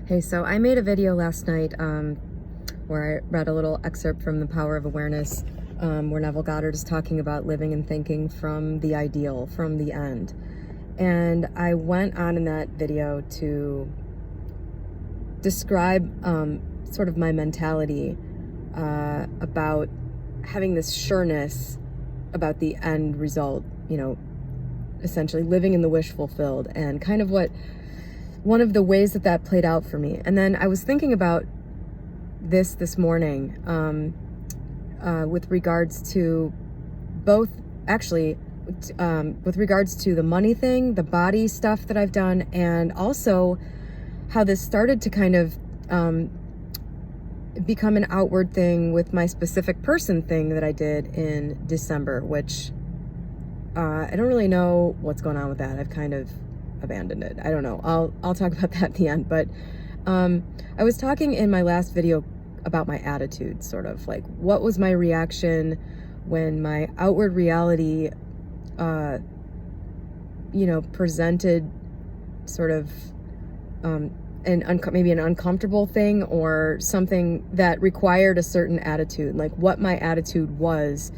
Hey, so I made a video last night where I read a little excerpt from The Power of Awareness, where Neville Goddard is talking about living and thinking from the ideal, from the end. And I went on in that video to describe sort of my mentality about having this sureness about the end result, essentially living in the wish fulfilled, and kind of one of the ways that played out for me. And then I was thinking about this morning with regards to both, actually, with regards to the money thing, the body stuff that I've done, and also how this started to kind of become an outward thing with my specific person thing that I did in December, which I don't really know what's going on with that. I've kind of abandoned it. I don't know. I'll talk about that at the end. But I was talking in my last video about my attitude, sort of like what was my reaction when my outward reality presented sort of maybe an uncomfortable thing or something that required a certain attitude, like what my attitude was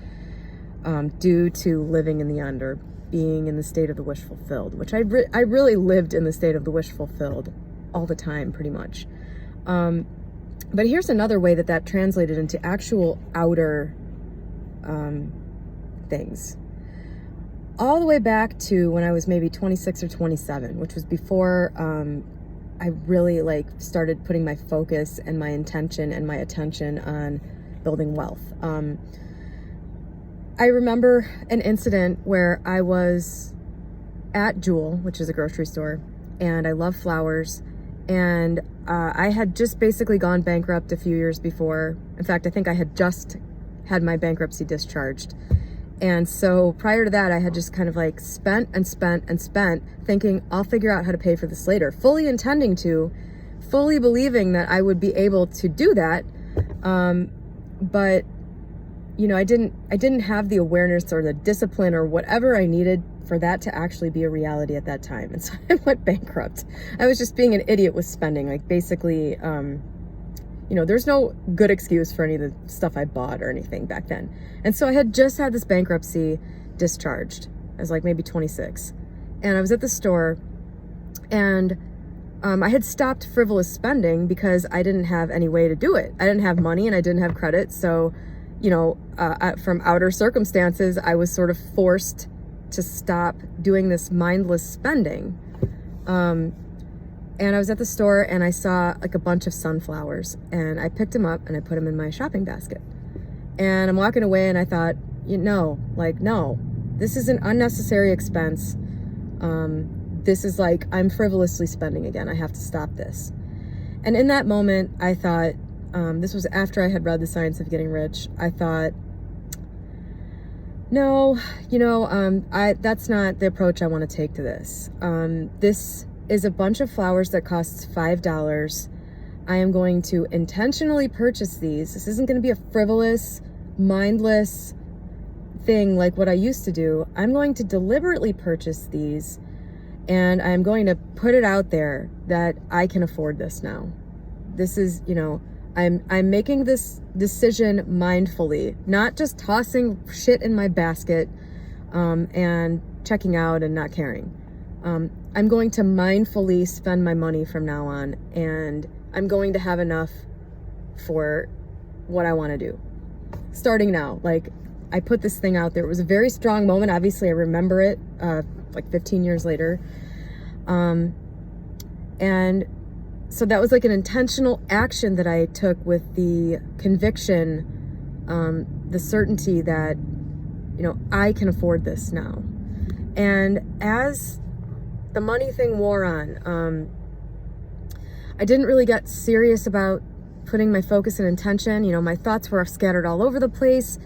due to living in the end, or being in the state of the wish fulfilled, which I really lived in the state of the wish fulfilled all the time, pretty much. But here's another way that translated into actual outer things. All the way back to when I was maybe 26 or 27, which was before I really started putting my focus and my intention and my attention on building wealth. I remember an incident where I was at Jewel, which is a grocery store, and I love flowers, and I had just basically gone bankrupt a few years before. In fact, I think I had just had my bankruptcy discharged. And so prior to that, I had just kind of spent and spent and spent, thinking I'll figure out how to pay for this later, fully intending to, fully believing that I would be able to do that. But I didn't have the awareness or the discipline or whatever I needed for that to actually be a reality at that time. And so I went bankrupt. I was just being an idiot with spending. Basically, there's no good excuse for any of the stuff I bought or anything back then. And so I had just had this bankruptcy discharged. I was maybe 26. And I was at the store, and I had stopped frivolous spending because I didn't have any way to do it. I didn't have money and I didn't have credit. So from outer circumstances, I was sort of forced to stop doing this mindless spending. And I was at the store and I saw a bunch of sunflowers, and I picked them up and I put them in my shopping basket. And I'm walking away and I thought, no, this is an unnecessary expense. This is I'm frivolously spending again. I have to stop this. And in that moment, I thought, this was after I had read The Science of Getting Rich. I thought, no, that's not the approach I want to take to this. This is a bunch of flowers that costs $5. I am going to intentionally purchase these. This isn't going to be a frivolous, mindless thing like what I used to do. I'm going to deliberately purchase these, and I'm going to put it out there that I can afford this now. This is, I'm making this decision mindfully, not just tossing shit in my basket and checking out and not caring. I'm going to mindfully spend my money from now on, and I'm going to have enough for what I want to do. Starting now, I put this thing out there. It was a very strong moment. Obviously, I remember it 15 years later. And so that was an intentional action that I took with the conviction, the certainty that, I can afford this now. And as the money thing wore on, I didn't really get serious about putting my focus and intention. My thoughts were scattered all over the place.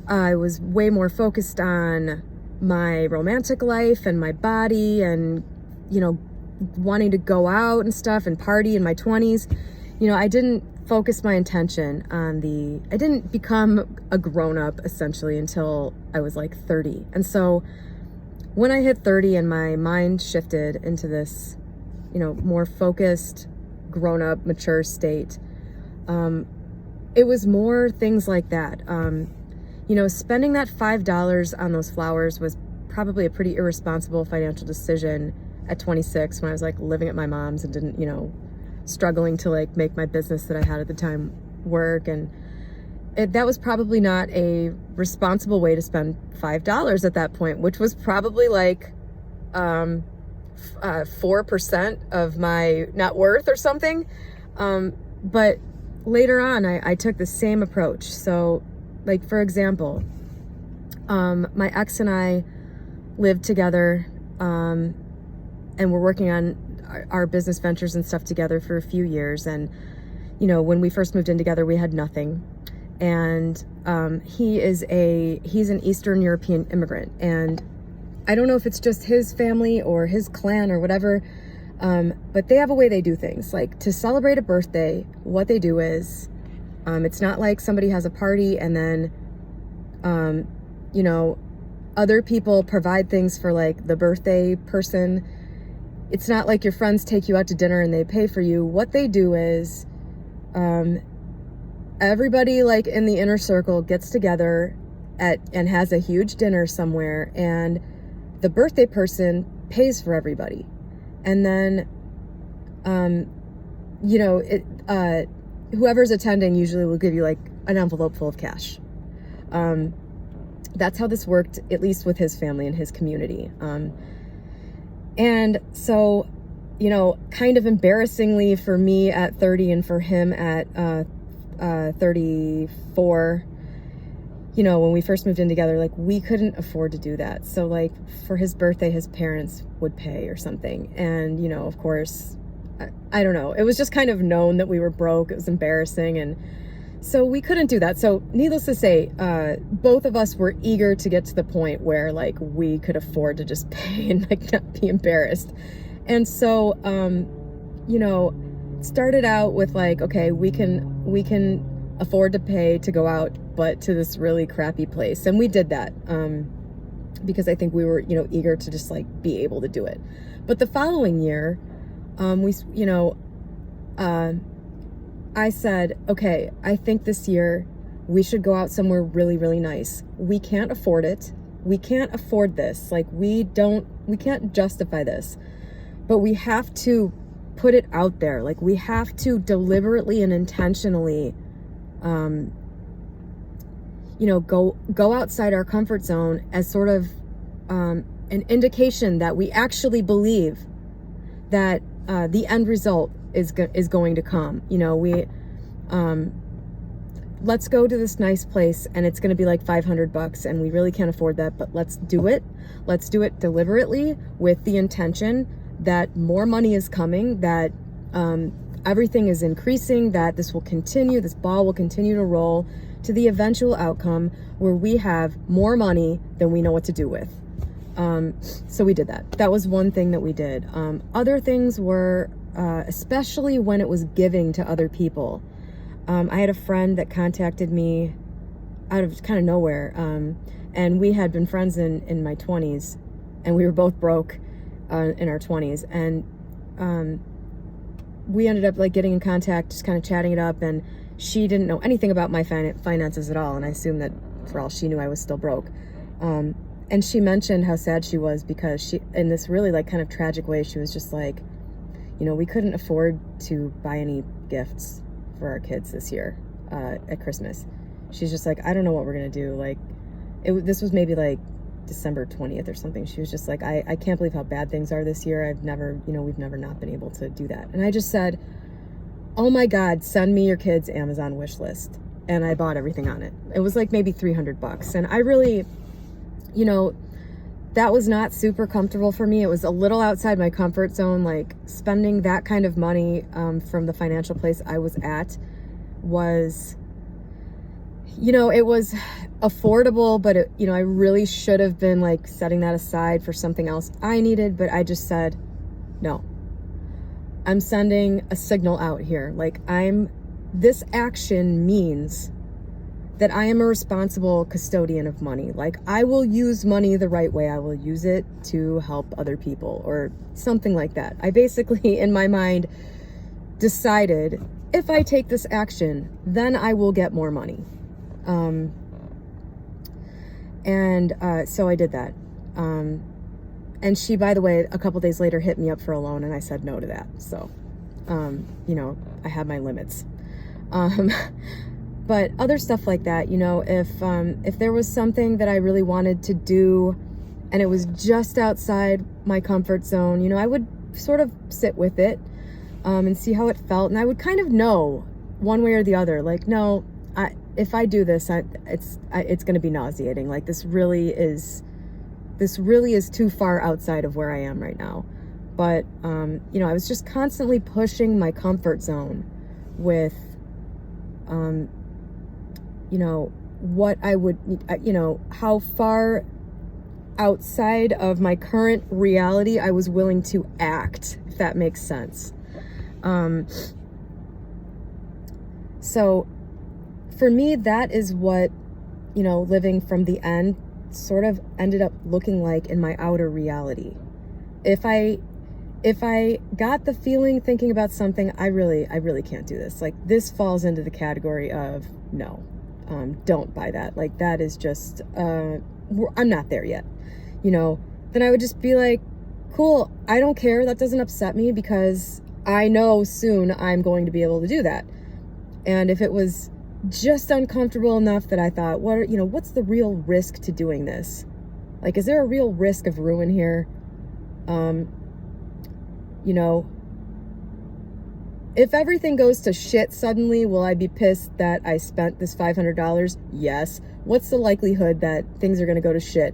I was way more focused on my romantic life and my body and, wanting to go out and stuff and party in my 20s. I didn't focus my intention on I didn't become a grown-up essentially until I was 30. And so when I hit 30 and my mind shifted into this, more focused, grown up, mature state. It was more things like that. Spending that $5 on those flowers was probably a pretty irresponsible financial decision at 26 when I was like living at my mom's and didn't, struggling to like make my business that I had at the time work. And that was probably not a responsible way to spend $5 at that point, which was probably like 4% of my net worth or something. But later on, I took the same approach. So, like, for example, my ex and I lived together, and we're working on our business ventures and stuff together for a few years. And, when we first moved in together, we had nothing. And he's an Eastern European immigrant. And I don't know if it's just his family or his clan or whatever, but they have a way they do things. Like, to celebrate a birthday, what they do is, it's not like somebody has a party and then, other people provide things for like the birthday person. It's not like your friends take you out to dinner and they pay for you. What they do is, everybody like in the inner circle gets together and has a huge dinner somewhere, and the birthday person pays for everybody. And then, whoever's attending usually will give you like an envelope full of cash. That's how this worked, at least with his family and his community. And so, kind of embarrassingly for me at 30 and for him at 34, when we first moved in together, like, we couldn't afford to do that. So like for his birthday, his parents would pay or something. And, of course, I don't know. It was just kind of known that we were broke. It was embarrassing. And so we couldn't do that. So needless to say, both of us were eager to get to the point where like we could afford to just pay and like not be embarrassed. And so, started out with like, okay, we can afford to pay to go out, but to this really crappy place. And we did that, because I think we were, eager to just like be able to do it. But the following year, I said, okay, I think this year we should go out somewhere really, really nice. We can't afford it. We can't afford this. Like, we can't justify this, but we have to put it out there. Like, we have to deliberately and intentionally, go outside our comfort zone as sort of, an indication that we actually believe that, the end result is going to come. Let's go to this nice place and it's going to be like $500 and we really can't afford that, but let's do it. Let's do it deliberately with the intention that more money is coming, that everything is increasing, that this ball will continue to roll to the eventual outcome where we have more money than we know what to do with. So we did that. That was one thing that we did. Other things were, especially when it was giving to other people. I had a friend that contacted me out of kind of nowhere. And we had been friends in my 20s, and we were both broke in our 20s. And we ended up like getting in contact, just kind of chatting it up. And she didn't know anything about my finances at all. And I assumed that for all she knew, I was still broke. And she mentioned how sad she was because she, in this really like kind of tragic way, she was just like, we couldn't afford to buy any gifts for our kids this year at Christmas. She's just like, I don't know what we're going to do. Like, this was maybe like December 20th or something. She was just like, I can't believe how bad things are this year. We've never not been able to do that. And I just said, oh my God, send me your kids' Amazon wish list. And I bought everything on it. It was like maybe $300. And I really, that was not super comfortable for me. It was a little outside my comfort zone. Like, spending that kind of money from the financial place I was at was, it was affordable, but I really should have been like setting that aside for something else I needed. But I just said, no, I'm sending a signal out here. Like, this action means that I am a responsible custodian of money. Like, I will use money the right way. I will use it to help other people or something like that. I basically, in my mind, decided, if I take this action, then I will get more money. So I did that. And she, by the way, a couple days later hit me up for a loan, and I said no to that. So, I have my limits. But other stuff like that, if there was something that I really wanted to do and it was just outside my comfort zone, I would sort of sit with it, and see how it felt. And I would kind of know one way or the other, like, no, if I do this, it's going to be nauseating. Like, this really is too far outside of where I am right now. But, I was just constantly pushing my comfort zone with, what I would, how far outside of my current reality I was willing to act, if that makes sense. So for me, that is what, living from the end sort of ended up looking like in my outer reality. If I got the feeling thinking about something, I really can't do this. Like, this falls into the category of no, don't buy that. Like, that is just, I'm not there yet, then I would just be like, cool, I don't care. That doesn't upset me because I know soon I'm going to be able to do that. And if it was just uncomfortable enough that I thought, what's the real risk to doing this? Like, is there a real risk of ruin here? If everything goes to shit suddenly, will I be pissed that I spent this $500? Yes. What's the likelihood that things are going to go to shit?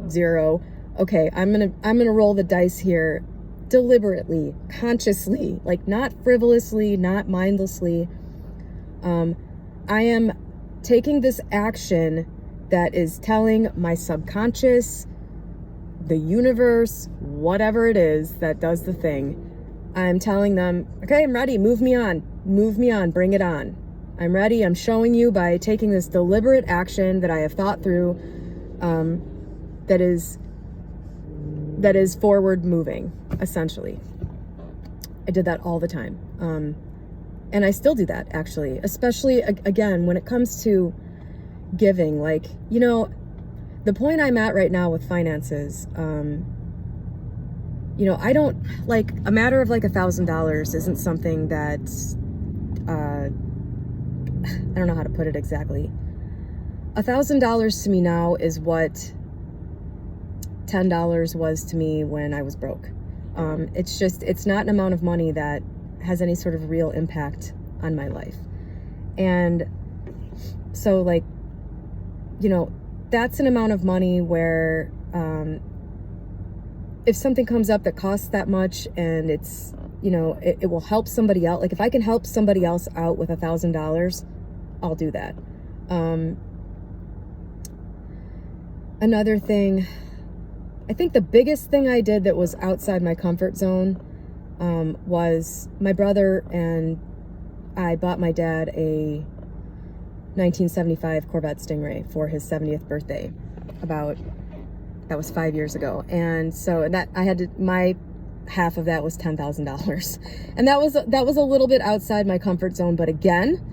0. Okay, I'm going to roll the dice here deliberately, consciously, like, not frivolously, not mindlessly. I am taking this action that is telling my subconscious, the universe, whatever it is that does the thing, I'm telling them, okay, I'm ready, move me on, bring it on. I'm ready, I'm showing you by taking this deliberate action that I have thought through, that is forward moving, essentially. I did that all the time. And I still do that, actually, especially, again, when it comes to giving. Like, the point I'm at right now with finances, I don't, like, a matter of like $1,000 isn't something that, I don't know how to put it exactly. $1,000 to me now is what $10 was to me when I was broke. It's not an amount of money that has any sort of real impact on my life. And so, like, that's an amount of money where, if something comes up that costs that much and it's, it will help somebody out. Like, if I can help somebody else out with $1,000, I'll do that. Another thing, I think the biggest thing I did that was outside my comfort zone, was my brother and I bought my dad a 1975 Corvette Stingray for his 70th birthday. That was 5 years ago. And so my half of that was $10,000. And that was a little bit outside my comfort zone. But again,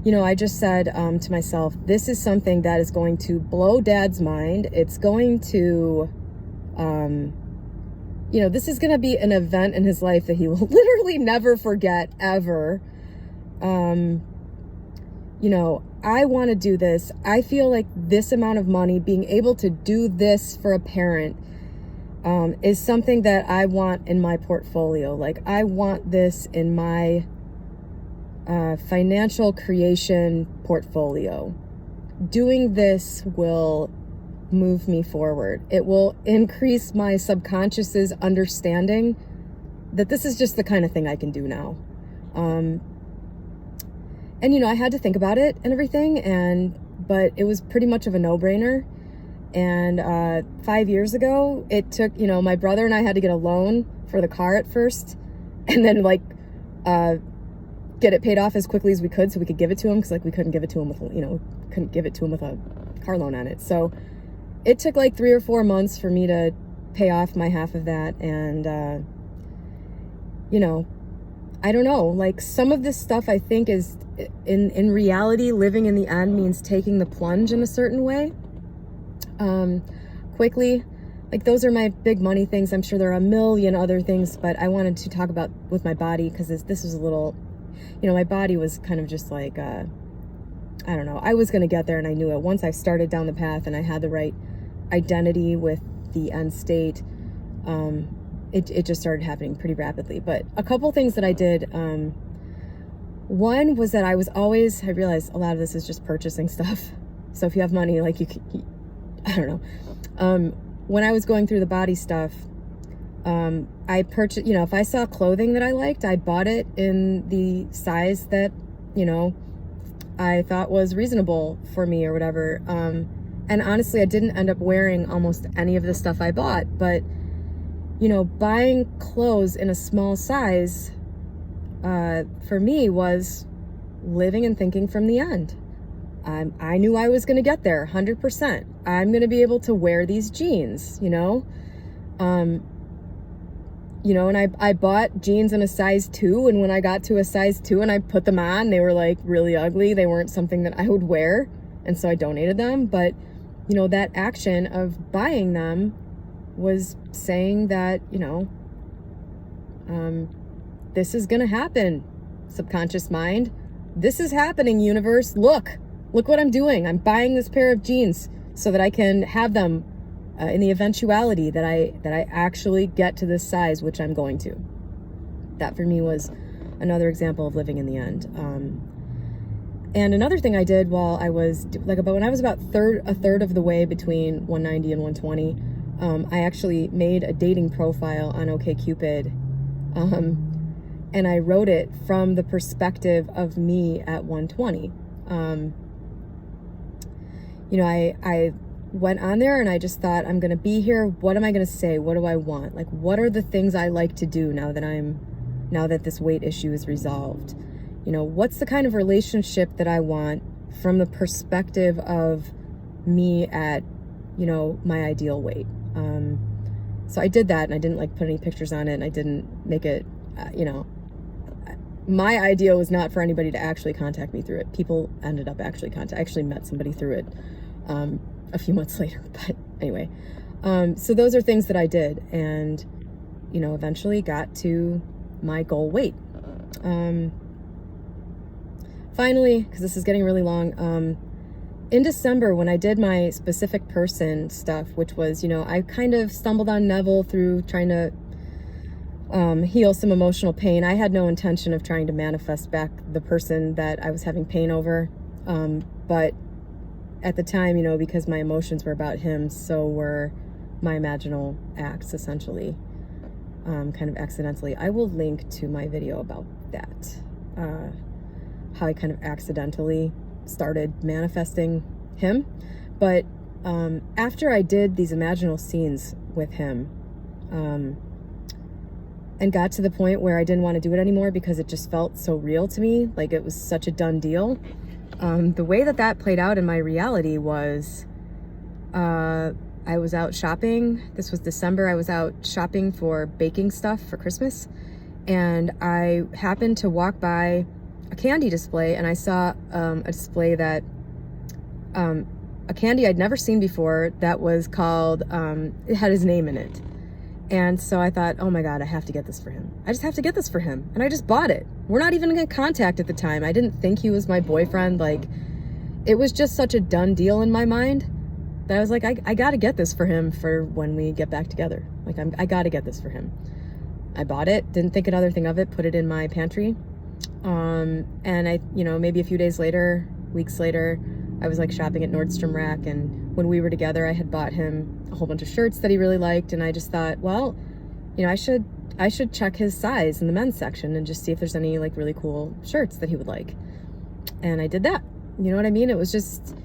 I just said to myself, this is something that is going to blow Dad's mind. It's going to, this is going to be an event in his life that he will literally never forget, ever. I want to do this. I feel like this amount of money, being able to do this for a parent, is something that I want in my portfolio. Like, I want this in my financial creation portfolio. Doing this will move me forward. It will increase my subconscious's understanding that this is just the kind of thing I can do now. And, I had to think about it and everything, but it was pretty much of a no-brainer. And 5 years ago, it took, my brother and I had to get a loan for the car at first, and then, like, get it paid off as quickly as we could so we could give it to him, because, like, we couldn't give it to him with, couldn't give it to him with a car loan on it. So it took, like, 3 or 4 months for me to pay off my half of that. And, I don't know, like some of this stuff I think is in reality, living in the end means taking the plunge in a certain way. Quickly, like those are my big money things. I'm sure there are a million other things, but I wanted to talk about with my body because this was a little, my body was kind of just like, I don't know, I was going to get there and I knew it. Once I started down the path and I had the right identity with the end state, it just started happening pretty rapidly. But a couple things that I did, one was that I realized a lot of this is just purchasing stuff. So if you have money, like I don't know. When I was going through the body stuff, I purchased, if I saw clothing that I liked, I bought it in the size that, I thought was reasonable for me or whatever. And honestly, I didn't end up wearing almost any of the stuff I bought, but buying clothes in a small size, for me was living and thinking from the end. I knew I was going to get there 100%. I'm going to be able to wear these jeans, and I bought jeans in a size 2. And when I got to a size 2 and I put them on, they were like really ugly. They weren't something that I would wear. And so I donated them. But, that action of buying them was saying that, this is going to happen, subconscious mind. This is happening, universe. Look what I'm doing. I'm buying this pair of jeans so that I can have them in the eventuality that I actually get to this size, which I'm going to. That for me was another example of living in the end. And another thing I did while I was when I was about a third of the way between 190 and 120, I actually made a dating profile on OkCupid, and I wrote it from the perspective of me at 120. I went on there and I just thought, I'm going to be here. What am I going to say? What do I want? Like, what are the things I like to do now that this weight issue is resolved? What's the kind of relationship that I want from the perspective of me at, my ideal weight? So I did that, and I didn't put any pictures on it, and I didn't make it, my idea was not for anybody to actually contact me through it. People ended up I actually met somebody through it a few months later. But anyway, so those are things that I did, and, eventually got to my goal weight. Finally, because this is getting really long, in December when I did my specific person stuff, which was, I kind of stumbled on Neville through trying to heal some emotional pain. I had no intention of trying to manifest back the person that I was having pain over. But at the time, because my emotions were about him, so were my imaginal acts, essentially, kind of accidentally. I will link to my video about that, how I kind of accidentally started manifesting him. But after I did these imaginal scenes with him, and got to the point where I didn't want to do it anymore because it just felt so real to me, like it was such a done deal. The way that played out in my reality was, I was out shopping. This was December. I was out shopping for baking stuff for Christmas, and I happened to walk by a candy display, and I saw a display that a candy I'd never seen before that was called, it had his name in it. And so I thought, oh my God, I have to get this for him. I just have to get this for him. And I just bought it. We're not even in contact at the time. I didn't think he was my boyfriend. Like, it was just such a done deal in my mind that I was like, I got to get this for him for when we get back together. Like, I got to get this for him. I bought it, didn't think another thing of it, put it in my pantry. And I, maybe a few days later, weeks later, I was like shopping at Nordstrom Rack, and when we were together, I had bought him a whole bunch of shirts that he really liked, and I just thought, well, I should check his size in the men's section and just see if there's any like really cool shirts that he would like. And I did that. You know what I mean? It was just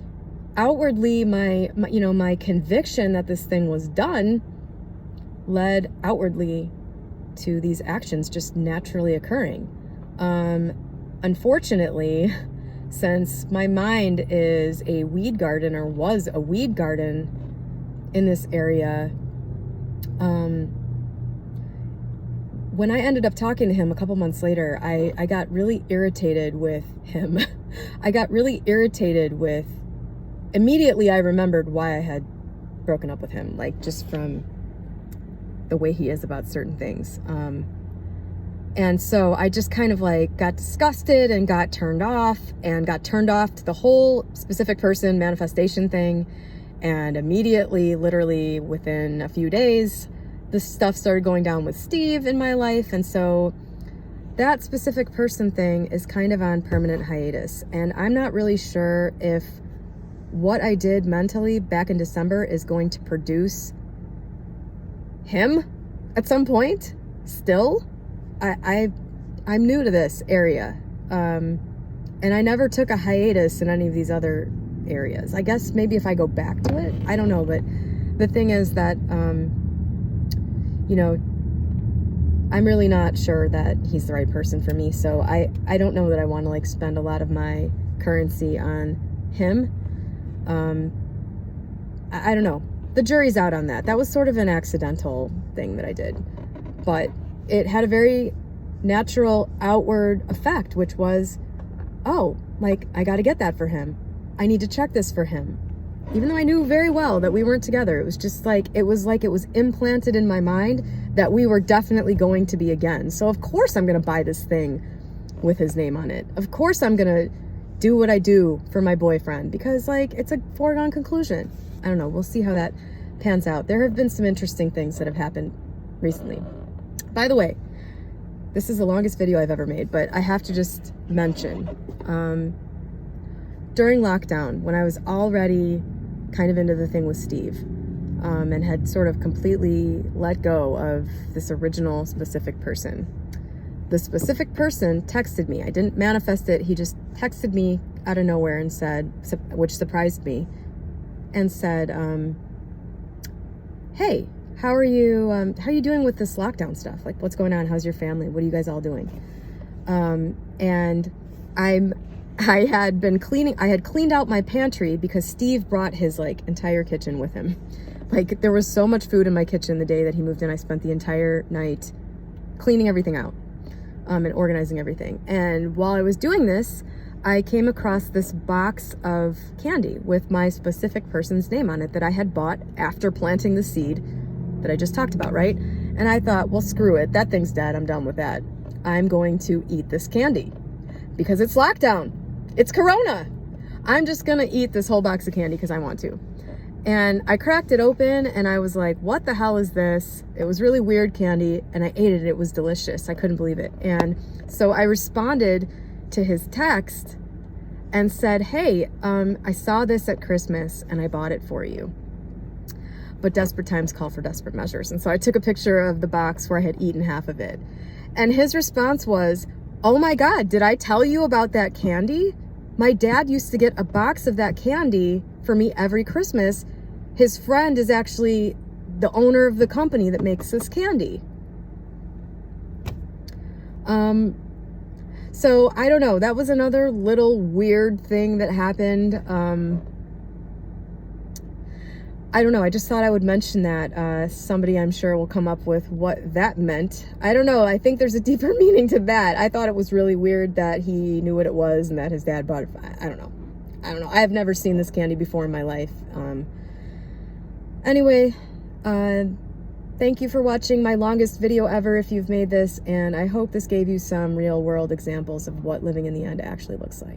outwardly my conviction that this thing was done led outwardly to these actions just naturally occurring. Unfortunately, since my mind is a weed garden, or was a weed garden in this area, when I ended up talking to him a couple months later, I got really irritated with him. I got really irritated with, immediately I remembered why I had broken up with him, like just from the way he is about certain things. And so I just kind of like got disgusted and got turned off to the whole specific person manifestation thing. And immediately, literally within a few days, this stuff started going down with Steve in my life. And so that specific person thing is kind of on permanent hiatus. And I'm not really sure if what I did mentally back in December is going to produce him at some point still. I'm new to this area. And I never took a hiatus in any of these other areas. I guess maybe if I go back to it, I don't know. But the thing is that, you know, I'm really not sure that he's the right person for me. So I don't know that I want to like spend a lot of my currency on him. I don't know. The jury's out on that. That was sort of an accidental thing that I did, but it had a very natural outward effect, which was, oh, like, I got to get that for him. I need to check this for him. Even though I knew very well that we weren't together, it was just like, it was implanted in my mind that we were definitely going to be again. So of course I'm going to buy this thing with his name on it. Of course I'm going to do what I do for my boyfriend, because like, it's a foregone conclusion. I don't know. We'll see how that pans out. There have been some interesting things that have happened recently. By the way, this is the longest video I've ever made, but I have to just mention, during lockdown, when I was already kind of into the thing with Steve, and had sort of completely let go of this original specific person, the specific person texted me. I didn't manifest it. He just texted me out of nowhere and said, which surprised me, and said, hey, how are you doing with this lockdown stuff? Like, what's going on? How's your family? What are you guys all doing? And I had cleaned out my pantry because Steve brought his like entire kitchen with him. Like, there was so much food in my kitchen the day that he moved in. I spent the entire night cleaning everything out, and organizing everything. And while I was doing this, I came across this box of candy with my specific person's name on it that I had bought after planting the seed that I just talked about, right? And I thought, well, screw it. That thing's dead. I'm done with that. I'm going to eat this candy because it's lockdown. It's Corona. I'm just going to eat this whole box of candy because I want to. And I cracked it open and I was like, what the hell is this? It was really weird candy, and I ate it. It was delicious. I couldn't believe it. And so I responded to his text and said, hey, I saw this at Christmas and I bought it for you. But desperate times call for desperate measures. And so I took a picture of the box where I had eaten half of it. And his response was, oh my God, did I tell you about that candy? My dad used to get a box of that candy for me every Christmas. His friend is actually the owner of the company that makes this candy. So I don't know. That was another little weird thing that happened. I don't know. I just thought I would mention that. Somebody, I'm sure, will come up with what that meant. I don't know. I think there's a deeper meaning to that. I thought it was really weird that he knew what it was and that his dad bought it. I don't know. I have never seen this candy before in my life. Anyway, thank you for watching my longest video ever if you've made this, and I hope this gave you some real world examples of what living in the end actually looks like.